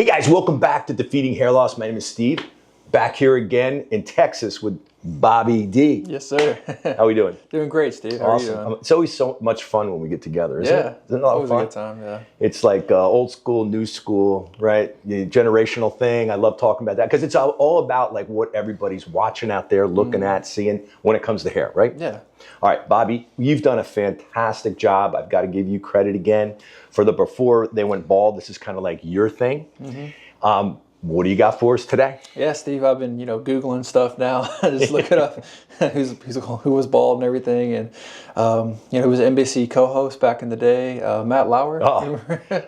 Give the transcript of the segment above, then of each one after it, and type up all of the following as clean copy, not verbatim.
guys, welcome back to Defeating Hair Loss. My name is Steve. Back here again in Texas with Bobby D. Yes, sir. How are we doing? Doing great, Steve. How Awesome. are you doing? It's always so much fun when we get together, isn't it? Isn't it a lot of always fun? a good time, yeah. It's like old school, new school, right? The generational thing. I love talking about that because it's all about like what everybody's watching out there, looking at, seeing when it comes to hair, right? Yeah. All right, Bobby, you've done a fantastic job. I've got to give you credit again for the before they went bald. This is kind of like your thing. What do you got for us today? Yeah, Steve, I've been, Googling stuff now, just looking up who was bald and everything. And, who was an NBC co-host back in the day, Matt Lauer. Oh,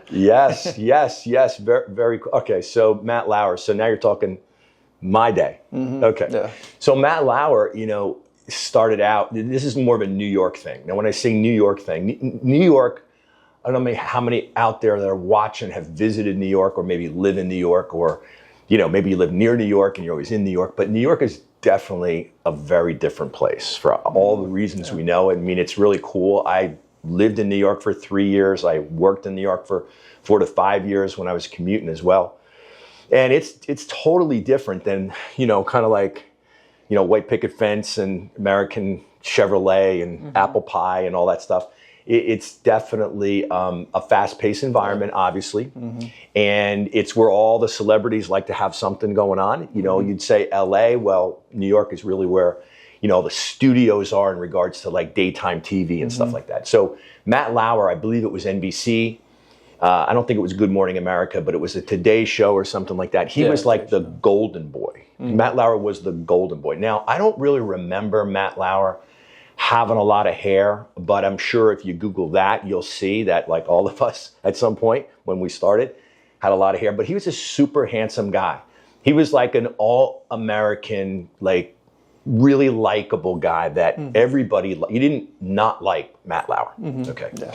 yes. Very cool. Okay, so Matt Lauer. So now you're talking my day. Okay. Yeah. So Matt Lauer, started out, this is more of a New York thing. Now, when I say New York thing, New York, I don't know how many out there that are watching have visited New York or maybe live in New York or, maybe you live near New York and you're always in New York. But New York is definitely a very different place for all the reasons we know. I mean, it's really cool. I lived in New York for 3 years. I worked in New York for 4 to 5 years when I was commuting as well. And it's totally different than, kind of like, white picket fence and American Chevrolet and apple pie and all that stuff. It's definitely a fast-paced environment, obviously, and it's where all the celebrities like to have something going on. You'd say LA, well, New York is really where, the studios are in regards to like daytime TV and stuff like that. So Matt Lauer, I believe it was NBC. I don't think it was Good Morning America, but it was a Today Show or something like that. He was like the golden boy. Matt Lauer was the golden boy. Now, I don't really remember Matt Lauer having a lot of hair, but I'm sure if you Google that, you'll see that like all of us at some point when we started had a lot of hair, but he was a super handsome guy. He was like an all-American, like really likable guy that everybody, you didn't not like Matt Lauer, okay? Yeah.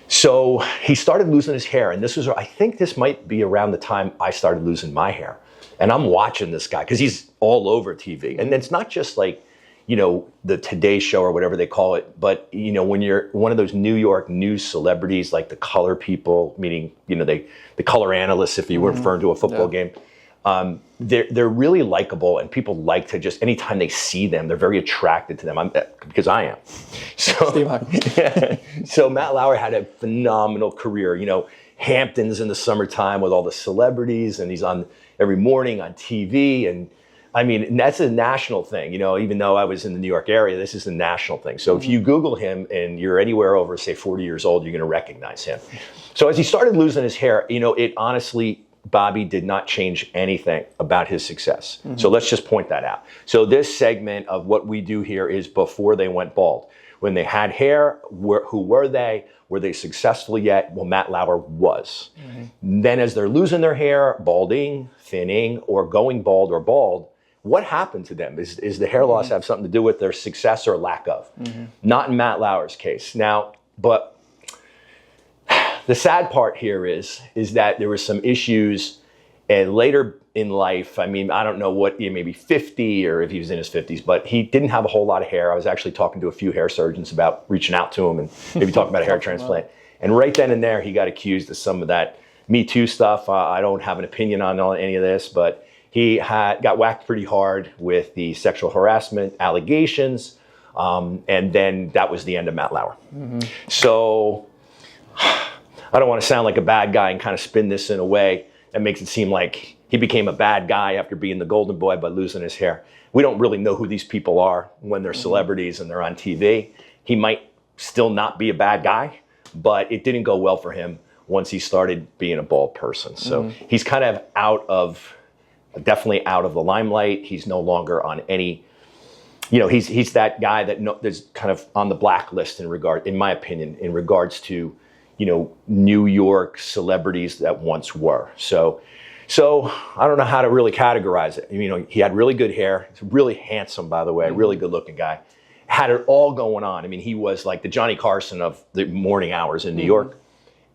So he started losing his hair, and I think this might be around the time I started losing my hair. And I'm watching this guy because he's all over TV. And it's not just like, the Today Show or whatever they call it. But, when you're one of those New York news celebrities, like the color people, meaning, the color analysts, if you were referring to a football game, they're really likable and people like to just, anytime they see them, they're very attracted to them. Because I am. So Matt Lauer had a phenomenal career, Hamptons in the summertime with all the celebrities, and he's on every morning on TV. And I mean, that's a national thing, even though I was in the New York area, this is a national thing. So if you Google him and you're anywhere over, say, 40 years old, you're going to recognize him. So as he started losing his hair, it honestly, Bobby, did not change anything about his success. So let's just point that out. So this segment of what we do here is before they went bald. When they had hair, who were they? Were they successful yet? Well, Matt Lauer was. Then as they're losing their hair, balding, thinning, or going bald or bald, what happened to them? Is the hair loss have something to do with their success or lack of? Not in Matt Lauer's case. Now, but the sad part here is that there were some issues and later in life. I mean, I don't know what, maybe 50 or if he was in his 50s, but he didn't have a whole lot of hair. I was actually talking to a few hair surgeons about reaching out to him and maybe talking about a hair transplant. And right then and there, he got accused of some of that Me Too stuff. I don't have an opinion on any of this, but he got whacked pretty hard with the sexual harassment allegations, and then that was the end of Matt Lauer. So I don't want to sound like a bad guy and kind of spin this in a way that makes it seem like he became a bad guy after being the golden boy by losing his hair. We don't really know who these people are when they're celebrities and they're on TV. He might still not be a bad guy, but it didn't go well for him once he started being a bald person. So he's kind of definitely out of the limelight. He's no longer on any, he's that guy that there's kind of on the blacklist in my opinion, in regards to, New York celebrities that once were. So I don't know how to really categorize it. He had really good hair. He's really handsome, by the way, really good looking guy. Had it all going on. I mean, he was like the Johnny Carson of the morning hours in New York.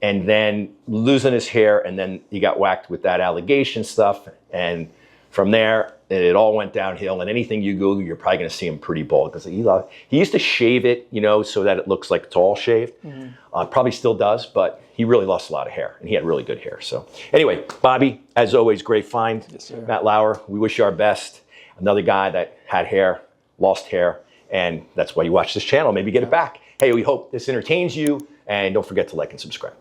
And then losing his hair, and then he got whacked with that allegation stuff. And from there, it all went downhill. And anything you Google, you're probably going to see him pretty bald because he used to shave it, so that it looks like it's all shaved. Probably still does, but he really lost a lot of hair, and he had really good hair. So anyway, Bobby, as always, great find. Yes, sir. Matt Lauer, we wish you our best. Another guy that had hair, lost hair, and that's why you watch this channel. Maybe get it back. Hey, we hope this entertains you, and don't forget to like and subscribe.